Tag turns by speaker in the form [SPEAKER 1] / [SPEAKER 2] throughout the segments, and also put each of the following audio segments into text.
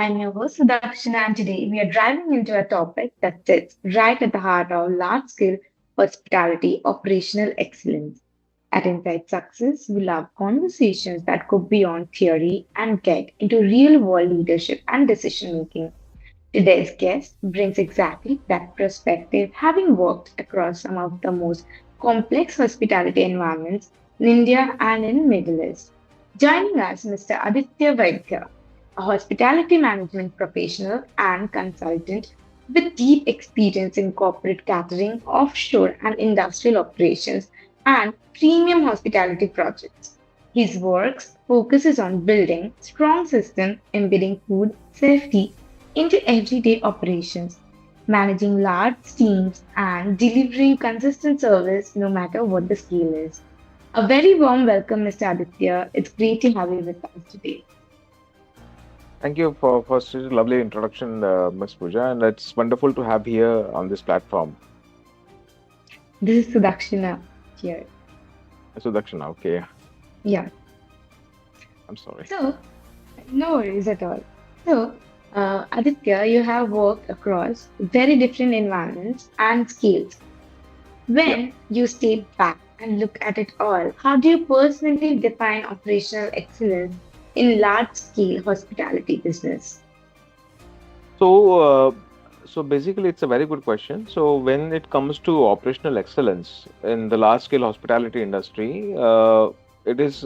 [SPEAKER 1] I'm your host, Sudakshina, and today we are driving into a topic that sits right at the heart of large scale hospitality operational excellence. At Insight Success, we love conversations that go beyond theory and get into real world leadership and decision making. Today's guest brings exactly that perspective, having worked across some of the most complex hospitality environments in India and in Middle East. Joining us, Mr. Aditya Vaidya, a hospitality management professional and consultant with deep experience in corporate catering, offshore and industrial operations, and premium hospitality projects. His work focuses on building strong systems embedding food safety into everyday operations, managing large teams, and delivering consistent service no matter what the scale is. A very warm welcome, Mr. Aditya. It's great to have you with us today.
[SPEAKER 2] Thank you for such a lovely introduction, Ms. Pooja, and it's wonderful to have here on this platform.
[SPEAKER 1] This is Sudakshina here.
[SPEAKER 2] So, Dakshina, okay,
[SPEAKER 1] Yeah.
[SPEAKER 2] I'm sorry.
[SPEAKER 1] So, no worries at all. So, Aditya, you have worked across very different environments and scales.
[SPEAKER 2] Yeah.
[SPEAKER 1] When you step back and look at it all, how do you personally define operational excellence in large scale hospitality business?
[SPEAKER 2] So, so basically, it's a very good question. So, when it comes to operational excellence in the large-scale hospitality industry, it is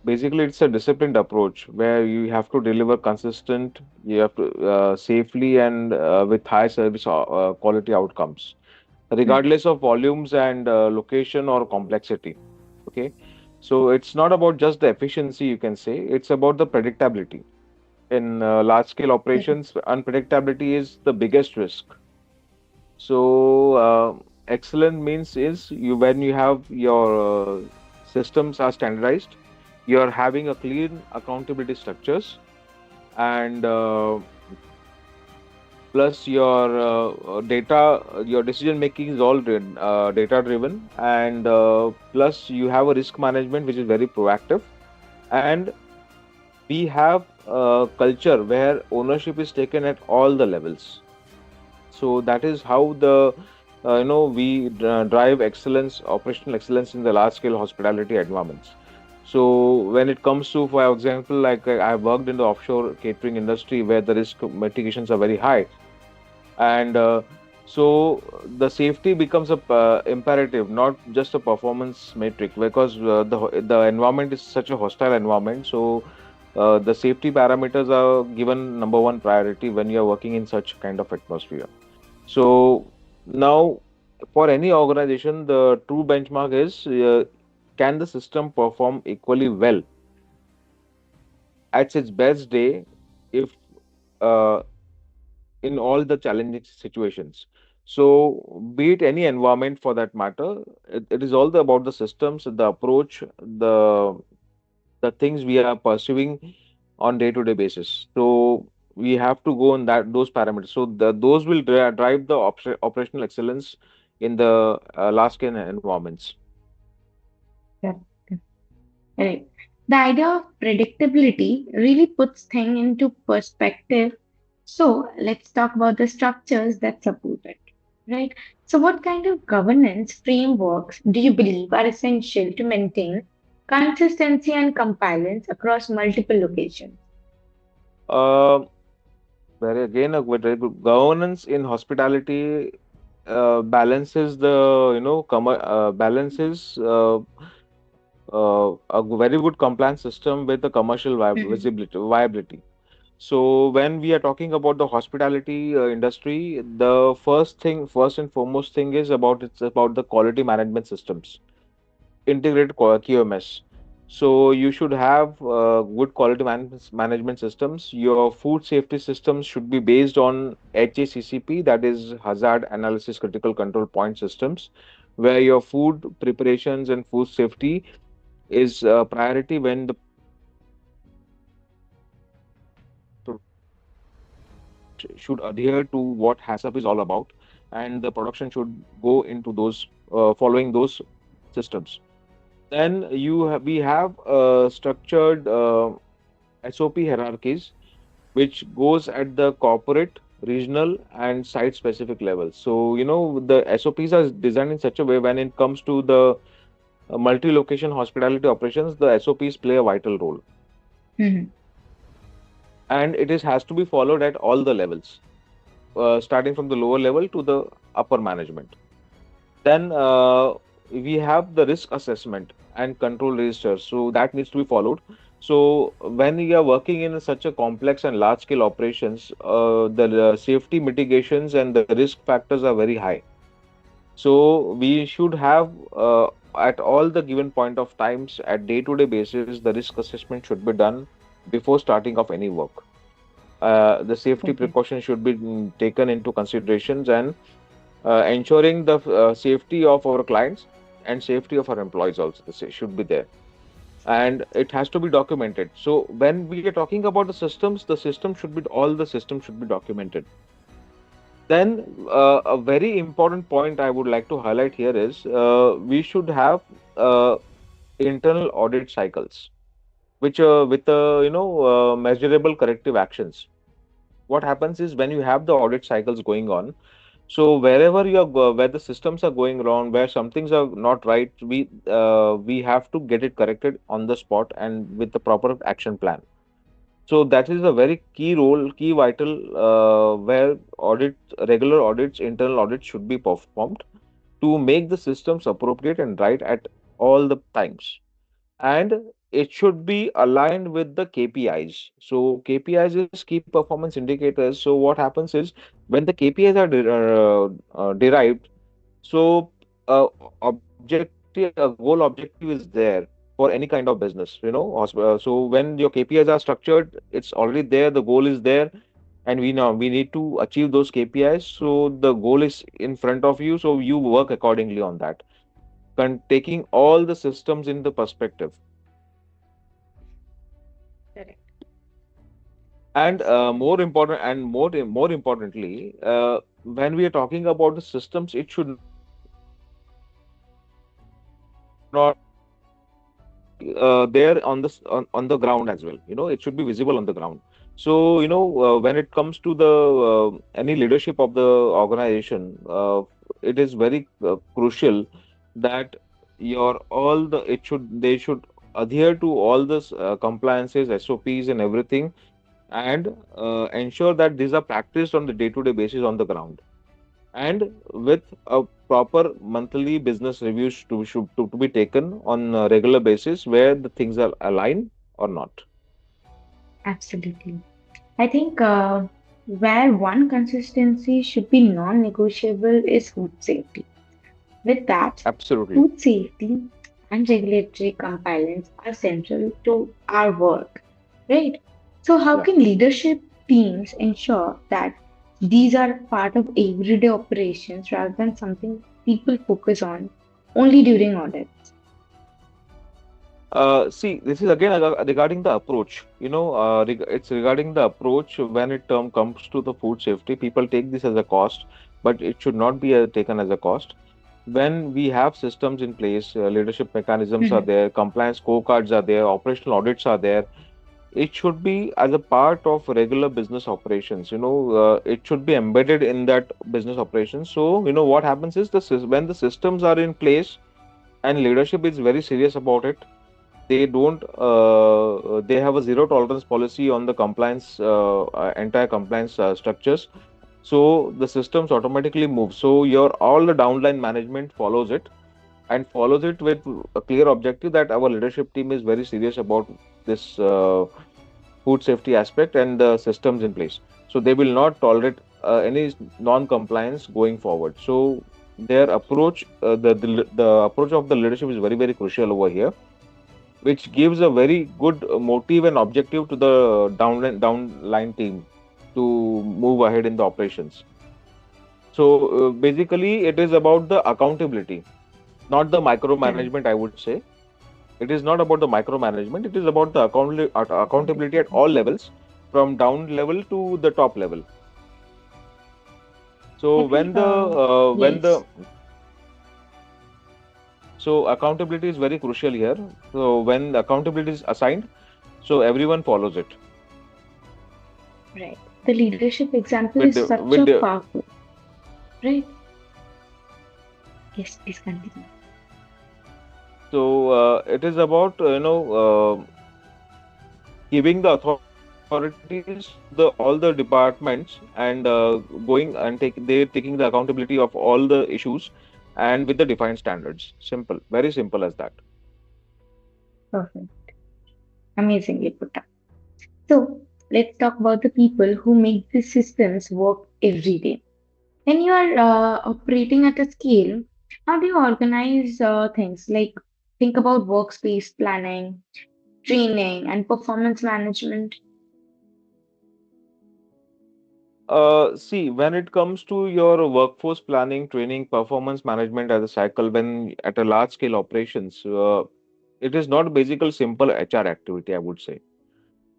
[SPEAKER 2] basically it's a disciplined approach where you have to deliver consistent, you have to safely and with high service quality outcomes, regardless of volumes and location or complexity. Okay. So it's not about just the efficiency, you can say, it's about the predictability. In large scale
[SPEAKER 1] Correct.
[SPEAKER 2] operations, unpredictability is the biggest risk. So, excellent means is you when you have your systems are standardized, you're having a clean accountability structures, and plus your decision making is all data driven, and plus you have a risk management which is very proactive, and we have a culture where ownership is taken at all the levels. So that is how the we drive excellence, operational excellence in the large scale hospitality environments. So when it comes to, for example, like I've worked in the offshore catering industry where the risk mitigations are very high, and so the safety becomes a imperative, not just a performance metric, because the environment is such a hostile environment. So the safety parameters are given number one priority when you are working in such kind of atmosphere. So now, for any organization, the true benchmark is can the system perform equally well at its best day if uh, in all the challenging situations. So, be it any environment for that matter, it is all about the systems, the approach, the things we are pursuing on day-to-day basis. So we have to go on that those parameters. So those will drive the operational excellence in the large scale environments.
[SPEAKER 1] Correct. Correct. The idea of predictability really puts things into perspective. So let's talk about the structures that support it, right? So what kind of governance frameworks do you believe are essential to maintain consistency and compliance across multiple locations?
[SPEAKER 2] Uh, very again a very good governance in hospitality balances the balances a very good compliance system with the commercial
[SPEAKER 1] Mhm.
[SPEAKER 2] viability. So when we are talking about the hospitality industry, the first and foremost thing is it's about the quality management systems, integrated QMS. So you should have good quality management systems. Your food safety systems should be based on HACCP, that is Hazard Analysis Critical Control Point systems, where your food preparations and food safety is priority when the should adhere to what HACCP is all about, and the production should go into those following those systems. Then we have structured SOP hierarchies which goes at the corporate, regional, and site specific level. So, the SOPs are designed in such a way when it comes to the multi location hospitality operations, the SOPs play a vital role.
[SPEAKER 1] Mhm.
[SPEAKER 2] And it is has to be followed at all the levels, starting from the lower level to the upper management. Then we have the risk assessment and control register. So that needs to be followed. So when you are working in such a complex and large scale operations, the safety mitigations and the risk factors are very high. So we should have at all the given point of times at day-to-day basis, the risk assessment should be done before starting of any work. The safety
[SPEAKER 1] Okay.
[SPEAKER 2] precautions should be taken into considerations, and ensuring the safety of our clients and safety of our employees also should be there, and it has to be documented. So when we are talking about the system should be all the systems should be documented. Then a very important point I would like to highlight here is we should have uh, internal audit cycles which with measurable corrective actions. What happens is when you have the audit cycles going on, so wherever where the systems are going wrong, where some things are not right, we have to get it corrected on the spot and with the proper action plan. So that is a very key role, key vital, where regular audits, internal audits should be performed to make the systems appropriate and right at all the times. And it should be aligned with the KPIs. So KPIs is key performance indicators. So what happens is when the KPIs are derived, so objective, a goal objective is there for any kind of business. So when your KPIs are structured, it's already there. The goal is there, and we know we need to achieve those KPIs. So the goal is in front of you. So you work accordingly on that, taking all the systems in the perspective.
[SPEAKER 1] Correct.
[SPEAKER 2] And more importantly, when we are talking about the systems, it should not be there on the ground as well. It should be visible on the ground. So when it comes to the any leadership of the organization, it is very crucial that your all the it should they should adhere to all this compliances, SOPs, and everything, and ensure that these are practiced on the day-to-day basis on the ground, and with a proper monthly business reviews to be taken on a regular basis where the things are aligned or not.
[SPEAKER 1] Absolutely. I think where one consistency should be non-negotiable is food safety. With that,
[SPEAKER 2] Absolutely.
[SPEAKER 1] food safety and regulatory compliance are central to our work, right? So, how
[SPEAKER 2] Yeah.
[SPEAKER 1] can leadership teams ensure that these are part of everyday operations rather than something people focus on only during audits?
[SPEAKER 2] See, this is again regarding the approach. It's regarding the approach when it comes to the food safety. People take this as a cost, but it should not be taken as a cost. When we have systems in place, leadership mechanisms are
[SPEAKER 1] Mhm.
[SPEAKER 2] there, compliance scorecards are there, operational audits are there. It should be as a part of regular business operations. It should be embedded in that business operations. So, what happens is when the systems are in place and leadership is very serious about it, they have a zero tolerance policy on the compliance, entire compliance structures. So the systems automatically move. So your all the downline management follows it, and follows it with a clear objective that our leadership team is very serious about this food safety aspect and the systems in place. So they will not tolerate any non-compliance going forward. So their approach, the approach of the leadership is very very crucial over here, which gives a very good motive and objective to the downline team to move ahead in the operations. So basically, it is about the accountability, not the
[SPEAKER 1] Correct.
[SPEAKER 2] micromanagement, I would say. It is not about the micromanagement. It is about the accountability at
[SPEAKER 1] Accountability.
[SPEAKER 2] all levels, from down level to the top level.
[SPEAKER 1] I
[SPEAKER 2] So
[SPEAKER 1] think,
[SPEAKER 2] when
[SPEAKER 1] yes.
[SPEAKER 2] the so accountability is very crucial here. So when the accountability is assigned, so everyone follows it.
[SPEAKER 1] Right. The leadership example
[SPEAKER 2] with
[SPEAKER 1] is
[SPEAKER 2] the
[SPEAKER 1] such
[SPEAKER 2] with
[SPEAKER 1] a
[SPEAKER 2] the
[SPEAKER 1] powerful, right? Yes, please continue.
[SPEAKER 2] so it is about giving the authorities to the all the departments and going and they're taking the accountability of all the issues and with the defined standards. Simple, very simple as that.
[SPEAKER 1] Perfect. Amazingly put up. So let's talk about the people who make these systems work every day. When you are operating at a scale, how do you organize things like think about workspace planning, training, and performance management?
[SPEAKER 2] See, when it comes to your workforce planning, training, performance management as a cycle, when at a large scale operations, it is not basically simple HR activity, I would say.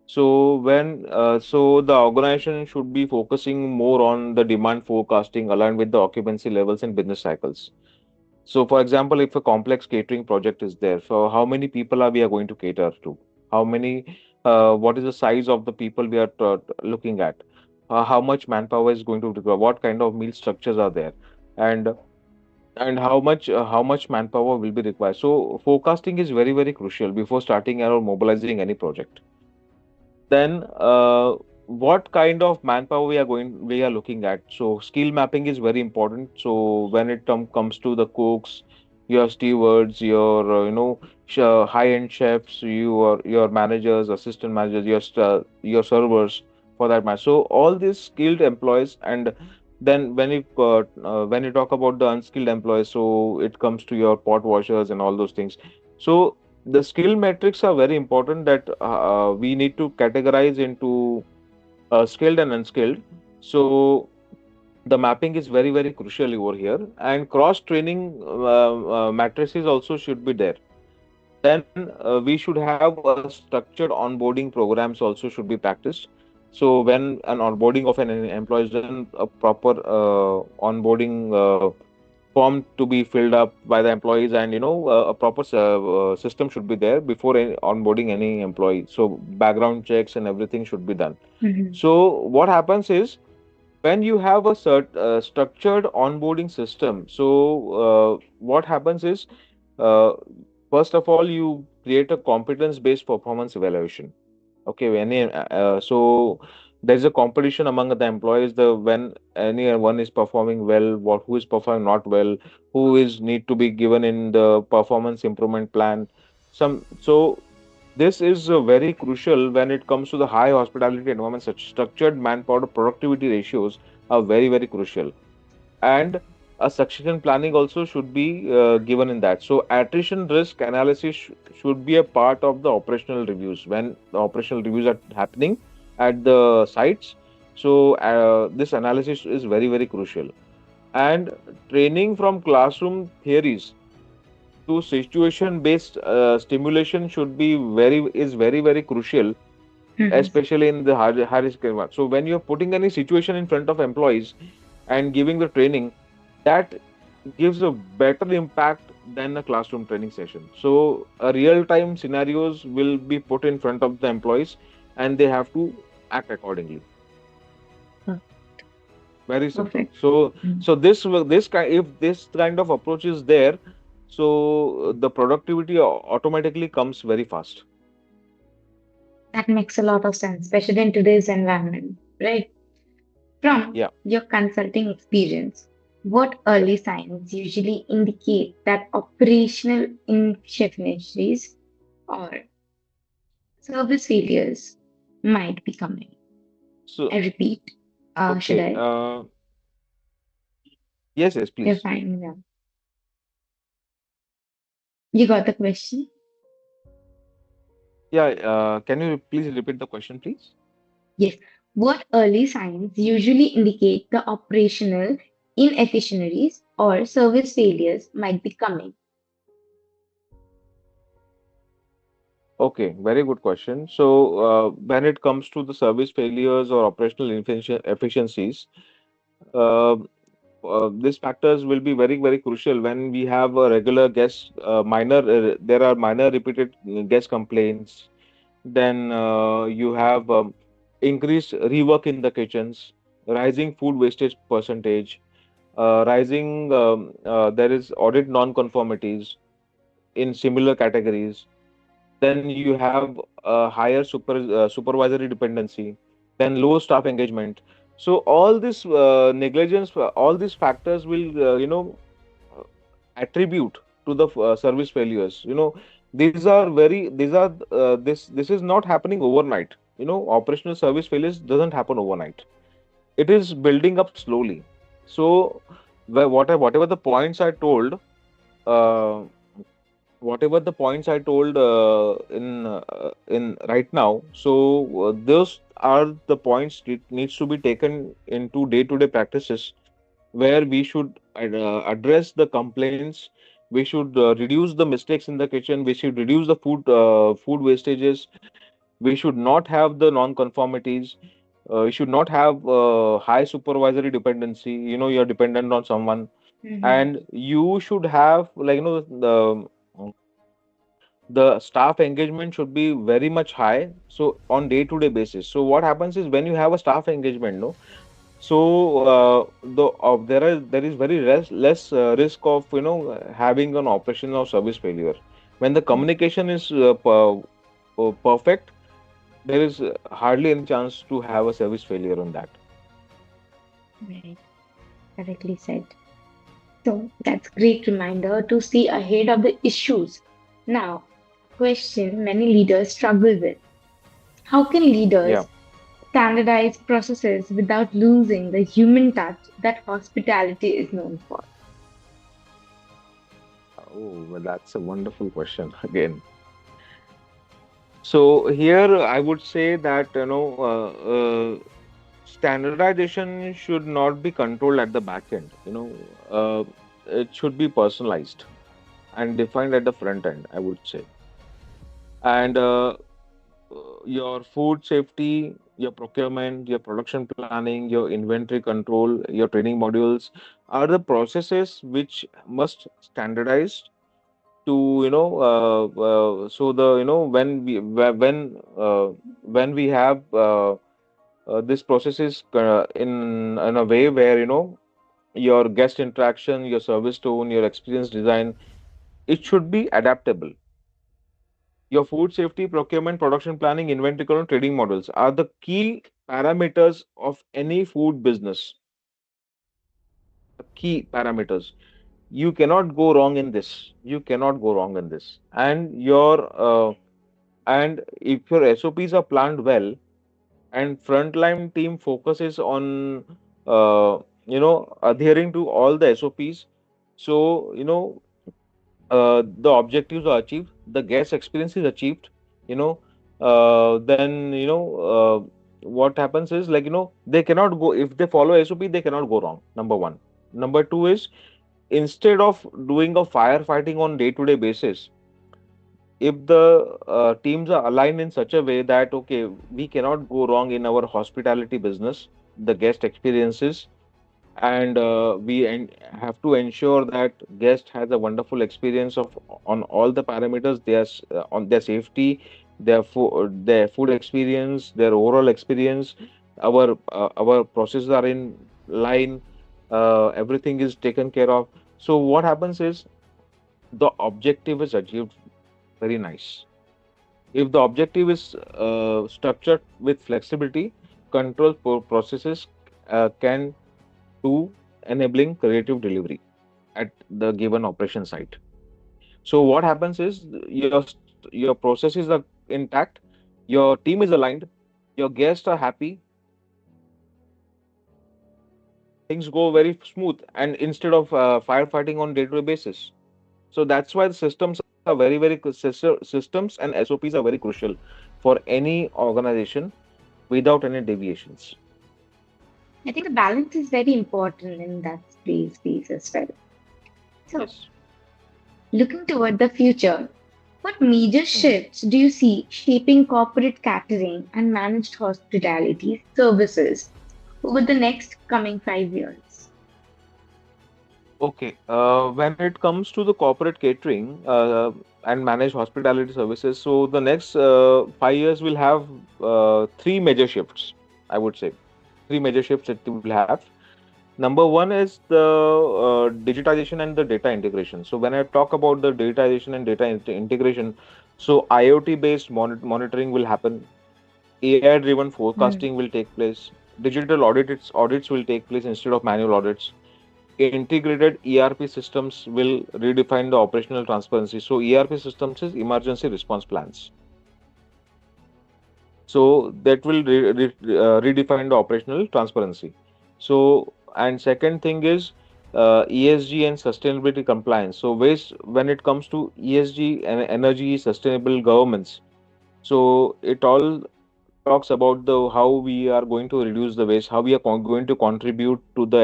[SPEAKER 2] So the organization should be focusing more on the demand forecasting aligned with the occupancy levels and business cycles. So, for example, if a complex catering project is there, so how many people are we are going to cater to? How many? What is the size of the people we are looking at? How much manpower is going to require? What kind of meal structures are there? And how much manpower will be required? So, forecasting is very crucial before starting or mobilizing any project. Then what kind of manpower we are looking at? So skill mapping is very important. So when it comes to the cooks, your stewards, your high-end chefs, your managers, assistant managers, your servers, for that matter. So all these skilled employees. And then when you talk about the unskilled employees, so it comes to your pot washers and all those things. So the skill metrics are very important, that we need to categorize into skilled and unskilled. So the mapping is very crucial over here, and cross training matrices also should be there. Then we should have a structured onboarding programs also should be practiced. So when an onboarding of an employee is done, a proper onboarding form to be filled up by the employees, and a proper system should be there before onboarding any employee. So background checks and everything should be done.
[SPEAKER 1] Mhm.
[SPEAKER 2] So what happens is, when you have a structured onboarding system, so what happens is, uh, first of all, you create a competence based performance evaluation. Okay, so there's a competition among the employees. The when anyone is performing well, who is performing not well, who is need to be given in the performance improvement plan. So this is very crucial when it comes to the high hospitality environment. Such structured manpower productivity ratios are very crucial, and a succession planning also should be given in that. So attrition risk analysis should be a part of the operational reviews when the operational reviews are happening at the sites. So this analysis is very crucial, and training from classroom theories to situation based stimulation should be very crucial,
[SPEAKER 1] Mhm.
[SPEAKER 2] especially in the high risk environment. So when you're putting any situation in front of employees and giving the training, that gives a better impact than a classroom training session. So real time scenarios will be put in front of the employees, and they have to act accordingly.
[SPEAKER 1] Per-
[SPEAKER 2] Very simple.
[SPEAKER 1] Perfect.
[SPEAKER 2] So
[SPEAKER 1] Mm.
[SPEAKER 2] so this kind, if this kind of approach is there, so the productivity automatically comes very fast.
[SPEAKER 1] That makes a lot of sense, especially in today's environment, right? From
[SPEAKER 2] Yeah.
[SPEAKER 1] your consulting experience, what early signs usually indicate that operational inefficiencies or service failures might be coming?
[SPEAKER 2] So
[SPEAKER 1] I repeat, should
[SPEAKER 2] okay.
[SPEAKER 1] I?
[SPEAKER 2] Yes,
[SPEAKER 1] You're
[SPEAKER 2] please.
[SPEAKER 1] fine. Yeah. You got the question?
[SPEAKER 2] Yeah. Can you please repeat the question, please?
[SPEAKER 1] Yes. What early signs usually indicate the operational inefficiencies or service failures might be coming?
[SPEAKER 2] Okay, very good question. So, when it comes to the service failures or operational efficiencies, uh, these factors will be very crucial when we have a regular there are minor repeated guest complaints. Then you have increased rework in the kitchens, rising food wastage percentage, rising there is audit non-conformities in similar categories. Then you have higher supervisory dependency, then low staff engagement. So all this negligence, all these factors will uh, attribute to the service failures. These are very these are this is not happening overnight. Operational service failures doesn't happen overnight. It is building up slowly. So whatever the points I told, uh, whatever the points I told in right now, so those are the points that needs to be taken into day-to-day practices, where we should address the complaints. We should reduce the mistakes in the kitchen. We should reduce the food wastages. We should not have the non-conformities. You should not have high supervisory dependency. You're dependent on someone,
[SPEAKER 1] Mm-hmm.
[SPEAKER 2] and you should have, like, the staff engagement should be very much high, so on day to day basis. So what happens is, when you have a staff engagement, no, so there is very less risk of having an operation or service failure. When the communication is perfect, there is hardly any chance to have a service failure on that.
[SPEAKER 1] Right, correctly said. So that's great reminder to see ahead of the issues. Now, question many leaders struggle with. How can
[SPEAKER 2] Yeah.
[SPEAKER 1] leaders standardize processes without losing the human touch that hospitality is known for?
[SPEAKER 2] Oh, well, that's a wonderful question again. So here I would say that standardization should not be controlled at the back end. It should be personalized and defined at the front end, I would say. And your food safety, your procurement, your production planning, your inventory control, your training modules are the processes which must standardize to so the when we have this process is in a way where your guest interaction, your service tone, your experience design, it should be adaptable. Your food safety, procurement, production planning, inventory control, trading models are the key parameters of any food business. The key parameters. You cannot go wrong in this. You cannot go wrong in this. And if your SOPs are planned well, and frontline team focuses on adhering to all the SOPs, so the objectives are achieved, the guest experience is achieved, you know, then what happens is, like, they cannot go, if they follow SOP, they cannot go wrong. Number one. Number two is, instead of doing a firefighting on day-to-day basis, if the teams are aligned in such a way that, okay, we cannot go wrong in our hospitality business, the guest experiences, and have to ensure that guest has a wonderful experience of on all the parameters, on their safety, their food experience, their overall experience. Our processes are in line, everything is taken care of. So what happens is, the objective is achieved very nice. If the objective is structured with flexibility, control processes can do enabling creative delivery at the given operation site. So what happens is, your processes are intact, your team is aligned, your guests are happy, things go very smooth, and instead of firefighting on day-to-day basis. So that's why the systems are systems and SOPs are very crucial for any organization without any deviations.
[SPEAKER 1] I think the balance is very important in that space as well. So,
[SPEAKER 2] Yes.
[SPEAKER 1] looking toward the future, what major
[SPEAKER 2] Mhm.
[SPEAKER 1] shifts do you see shaping corporate catering and managed hospitality services over the next coming 5 years?
[SPEAKER 2] Okay. When it comes to the corporate catering and managed hospitality services, so the next 5 years will have three major shifts, I would say. Three major shifts that we will have. Number one is the digitization and the data integration. So when I talk about the digitization and data integration, so IoT based monitoring will happen, AI driven
[SPEAKER 1] Mm,
[SPEAKER 2] forecasting will take place, digital audits will take place instead of manual audits. Integrated ERP systems will redefine the operational transparency. So ERP systems is emergency response plans. So that will redefine the operational transparency. So, and second thing is ESG and sustainability compliance. So waste, when it comes to ESG and energy sustainable governments, so it all talks about the how we are going to reduce the waste, how we are going to contribute to the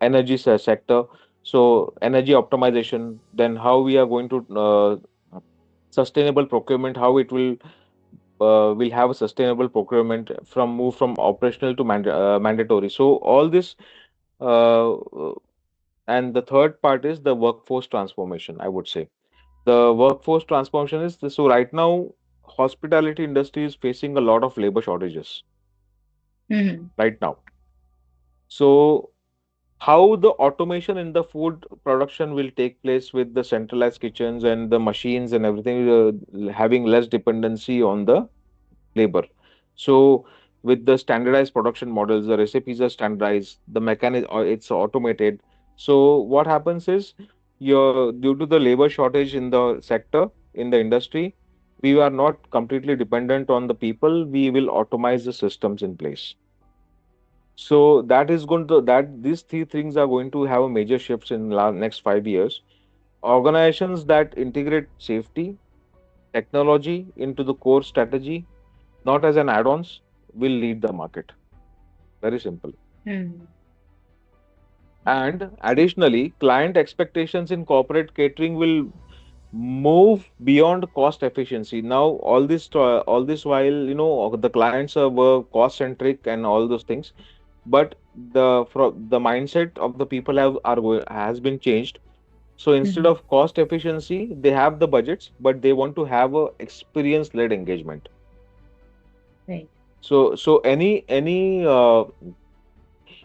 [SPEAKER 2] energy sector. So energy optimization, then how we are going to sustainable procurement, how it will have a sustainable procurement from move from operational to mandatory. So all this, uh, uh, and the third part is the workforce transformation, I would say. The workforce transformation is so right now hospitality industry is facing a lot of labor shortages
[SPEAKER 1] mm,
[SPEAKER 2] right now. So how the automation in the food production will take place with the centralized kitchens and the machines and everything, having less dependency on the labor. So with the standardized production models, the recipes are standardized, the mechanism it's automated. So what happens is, your due to the labor shortage in the sector, in the industry, we are not completely dependent on the people. We will automate the systems in place. So that is going to that these three things are going to have a major shifts in next 5 years. Organizations that integrate safety, technology into the core strategy, not as an add-ons, will lead the market. Very simple.
[SPEAKER 1] mm,
[SPEAKER 2] And additionally, client expectations in corporate catering will move beyond cost efficiency. Now, all this while the clients are were cost centric and all those things, but the mindset of the people has been changed. So instead
[SPEAKER 1] mm,
[SPEAKER 2] of cost efficiency, they have the budgets, but they want to have a experience led engagement.
[SPEAKER 1] right.
[SPEAKER 2] So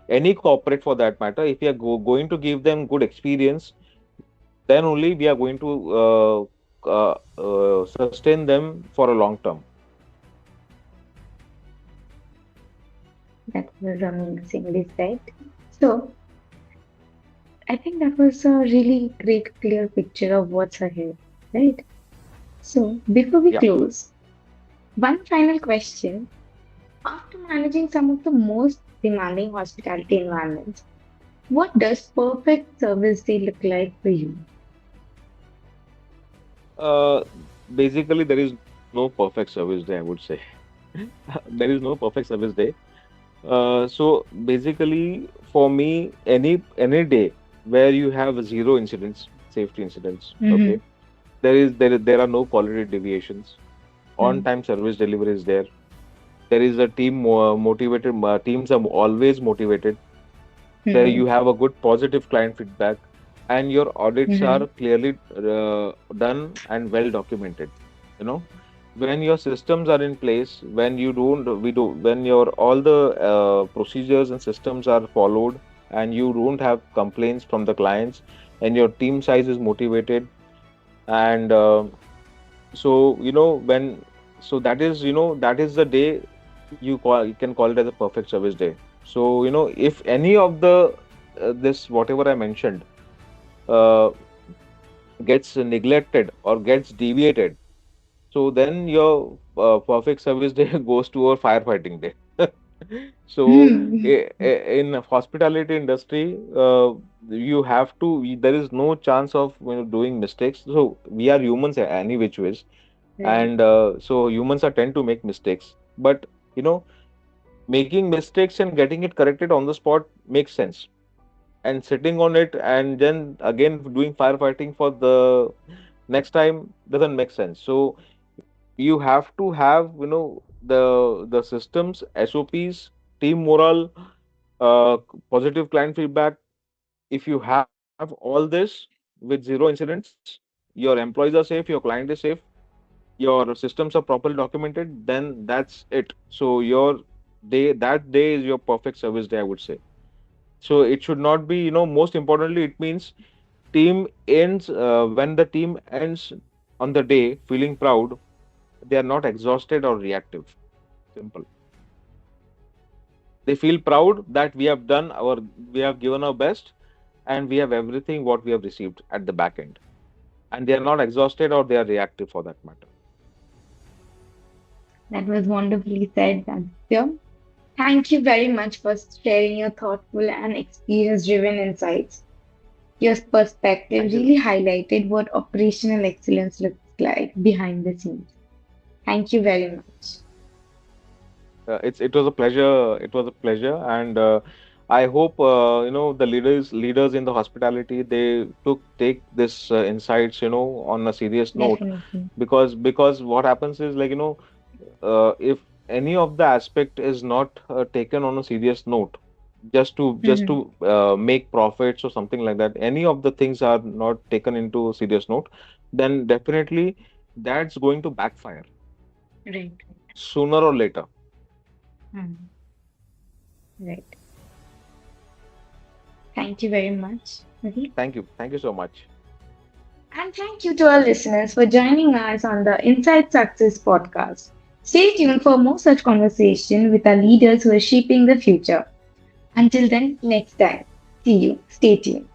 [SPEAKER 2] any corporate for that matter, if you are going to give them good experience, then only we are going to sustain them for a long term.
[SPEAKER 1] That was amazingly said. So, I think that was a really great, clear picture of what's ahead, right? So, before we
[SPEAKER 2] Yeah.
[SPEAKER 1] close, one final question. After managing some of the most demanding hospitality environments, what does perfect service day look like for you?
[SPEAKER 2] uh, Basically there is no perfect service day, I would say. There is no perfect service day. So basically for me, any day where you have zero incidents, safety incidents,
[SPEAKER 1] Mm-hmm.
[SPEAKER 2] okay, there are no quality deviations, on time service delivery is there. There is a team motivated, teams are always motivated. There
[SPEAKER 1] Mm-hmm.
[SPEAKER 2] you have a good positive client feedback, and your audits
[SPEAKER 1] Mm-hmm.
[SPEAKER 2] are clearly done and well documented. You know, when your systems are in place, when you don't we do when your all the procedures and systems are followed, and you don't have complaints from the clients, and your team size is motivated, and so when so that is that is the day you can call it as a perfect service day. So if any of the this whatever I mentioned uh, gets neglected or gets deviated, so then your perfect service day goes to a firefighting day. So in hospitality industry, you have to there is no chance of doing mistakes. So we are humans any which ways,
[SPEAKER 1] Right.
[SPEAKER 2] and so humans are tend to make mistakes, but you know making mistakes and getting it corrected on the spot makes sense, and sitting on it and then again doing firefighting for the next time doesn't make sense. So you have to have the systems, SOPs, team morale, uh, Positive client feedback. If you have all this with zero incidents, your employees are safe, your client is safe, your systems are properly documented, then that's it. So your day, that day is your perfect service day, I would say. So it should not be, most importantly, it means team ends when the team ends on the day feeling proud, they are not exhausted or reactive. Simple. They feel proud that we have given our best, and we have everything what we have received at the back end, and they are not exhausted or they are reactive for that matter.
[SPEAKER 1] That was wonderfully said, Aditya. Thank you very much for sharing your thoughtful and experience-driven insights. Your perspective
[SPEAKER 2] Thank you.
[SPEAKER 1] really highlighted what operational excellence looks like behind the scenes. Thank you very much.
[SPEAKER 2] It was a pleasure. It was a pleasure, and I hope the leaders in the hospitality, they took take this insights on a serious note,
[SPEAKER 1] Definitely.
[SPEAKER 2] because what happens is, like, if any of the aspect is not taken on a serious note, just to
[SPEAKER 1] Mhm.
[SPEAKER 2] make profits or something like that, any of the things are not taken into a serious note, then definitely that's going to backfire
[SPEAKER 1] Right.
[SPEAKER 2] sooner or later.
[SPEAKER 1] Mhm. Right. Thank you very much. Okay.
[SPEAKER 2] Thank you so much.
[SPEAKER 1] And thank you to our listeners for joining us on the Inside Success podcast. Stay tuned for more such conversation with our leaders who are shaping the future. Until then, next time. See you. Stay tuned.